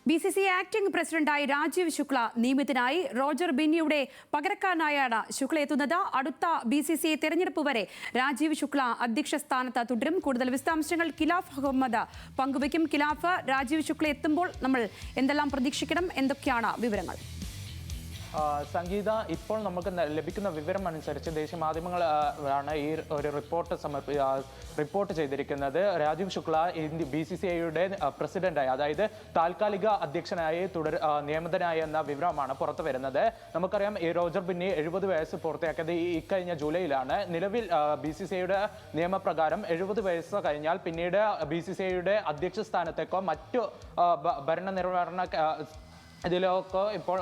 BCCI acting പ്രസിഡന്റായി Rajeev Shukla നിയമിതനായി. Roger ബിന്നിയുടെ പകരക്കാരനായാണ് Shukla എത്തുന്നത്. അടുത്ത BCCI തെരഞ്ഞെടുപ്പ് വരെ രാജീവ് ശുക്ല അധ്യക്ഷ സ്ഥാനത്ത് തുടരും. കൂടുതൽ വിശദാംശങ്ങൾ കിലാഫ് അഹമ്മദ് പങ്കുവയ്ക്കും. കിലാഫ്, രാജീവ് ശുക്ല എത്തുമ്പോൾ നമ്മൾ എന്തെല്ലാം പ്രതീക്ഷിക്കണം? എന്തൊക്കെയാണ് വിവരങ്ങൾ? സംഗീത, ഇപ്പോൾ നമുക്ക് ലഭിക്കുന്ന വിവരം അനുസരിച്ച് ദേശീയ മാധ്യമങ്ങളാണ് ഈ ഒരു റിപ്പോർട്ട് ചെയ്തിരിക്കുന്നത്. രാജീവ് ശുക്ല BCCIയുടെ പ്രസിഡന്റായി, അതായത് താൽക്കാലിക അധ്യക്ഷനായി നിയമിതനായി എന്ന വിവരമാണ് പുറത്തു വരുന്നത്. നമുക്കറിയാം, ഈ റോജർ ബിന്നി 70 വയസ്സ് പൂർത്തിയാക്കിയത് ഇക്കഴിഞ്ഞ ജൂലൈയിലാണ്. നിലവിൽ BCCIയുടെ നിയമപ്രകാരം 70 വയസ്സ് കഴിഞ്ഞാൽ പിന്നീട് BCCIയുടെ അധ്യക്ഷ സ്ഥാനത്തേക്കോ മറ്റു ഭരണനിർവഹണ ഇതിലൊക്കെ ഇപ്പോൾ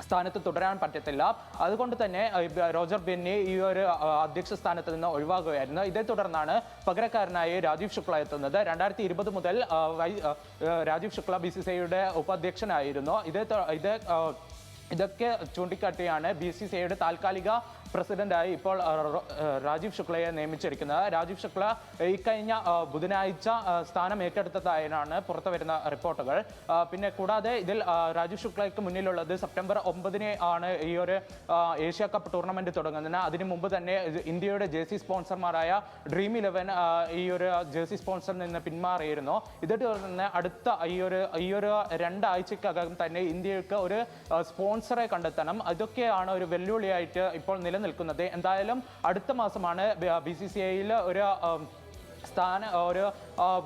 സ്ഥാനത്ത് തുടരാൻ പറ്റത്തില്ല. അതുകൊണ്ട് തന്നെ റോജർ ബിന്നി ഈ ഒരു അധ്യക്ഷ സ്ഥാനത്ത് നിന്ന് ഒഴിവാകുകയായിരുന്നു. ഇതേ തുടർന്നാണ് പകരക്കാരനായി രാജീവ് ശുക്ല എത്തുന്നത്. 2020 മുതൽ രാജീവ് ശുക്ല BCCIയുടെ ഉപാധ്യക്ഷനായിരുന്നു. ഇതൊക്കെ ചൂണ്ടിക്കാട്ടിയാണ് BCCIയുടെ താൽക്കാലിക പ്രസിഡന്റായി ഇപ്പോൾ രാജീവ് ശുക്ലയെ നിയമിച്ചിരിക്കുന്നത്. രാജീവ് ശുക്ല ഇക്കഴിഞ്ഞ ബുധനാഴ്ച സ്ഥാനം ഏറ്റെടുത്തതായാണ് പുറത്തു വരുന്ന റിപ്പോർട്ടുകൾ. പിന്നെ കൂടാതെ ഇതിൽ രാജീവ് ശുക്ലയ്ക്ക് മുന്നിലുള്ളത് സെപ്റ്റംബർ 9 ആണ് ഈ ഒരു ഏഷ്യ കപ്പ് ടൂർണമെന്റ് തുടങ്ങുന്നത്. അതിനു മുമ്പ് തന്നെ ഇന്ത്യയുടെ ജേഴ്സി സ്പോൺസർമാരായ Dream11 ഈ ഒരു ജേഴ്സി സ്പോൺസറിൽ നിന്ന് പിന്മാറിയിരുന്നു. ഇതേ തുടർന്ന് അടുത്ത ഈ ഒരു 2 ആഴ്ചക്കകം തന്നെ ഇന്ത്യക്ക് ഒരു സ്പോൺസറെ കണ്ടെത്തണം. അതൊക്കെയാണ് ഒരു വെല്ലുവിളിയായിട്ട് ഇപ്പോൾ നിൽക്കുന്നത്. എന്തായാലും അടുത്ത മാസമാണ് BCCIയിൽ ഒരു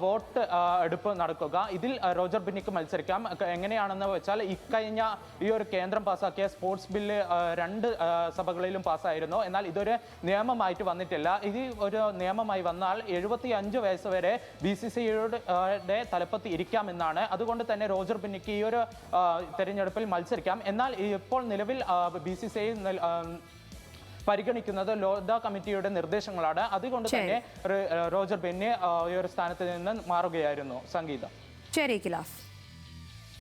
വോട്ട് എടുപ്പ് നടക്കുക. ഇതിൽ റോജർ ബിന്നിക്ക് മത്സരിക്കാം. എങ്ങനെയാണെന്ന് വെച്ചാൽ, ഇക്കഴിഞ്ഞ ഈ ഒരു കേന്ദ്രം പാസ്സാക്കിയ സ്പോർട്സ് ബില്ല് 2 സഭകളിലും പാസ്സായിരുന്നു. എന്നാൽ ഇതൊരു നിയമമായിട്ട് വന്നിട്ടില്ല. ഇത് ഒരു നിയമമായി വന്നാൽ 75 വയസ്സ് വരെ BCCIയുടെ തലപ്പത്ത് ഇരിക്കാമെന്നാണ്. അതുകൊണ്ട് തന്നെ റോജർ ബിന്നിക്ക് ഈ ഒരു തെരഞ്ഞെടുപ്പിൽ മത്സരിക്കാം. എന്നാൽ ഇപ്പോൾ നിലവിൽ BCCI പരിഗണിക്കുന്നത് ലോധ കമ്മിറ്റിയുടെ നിർദ്ദേശങ്ങളാണ്. അതുകൊണ്ട് തന്നെ റോജർ ബിന്നി ഈ ഒരു സ്ഥാനത്ത് നിന്ന് മാറുകയായിരുന്നു. സംഗീത. ശരി കിലാഫ്.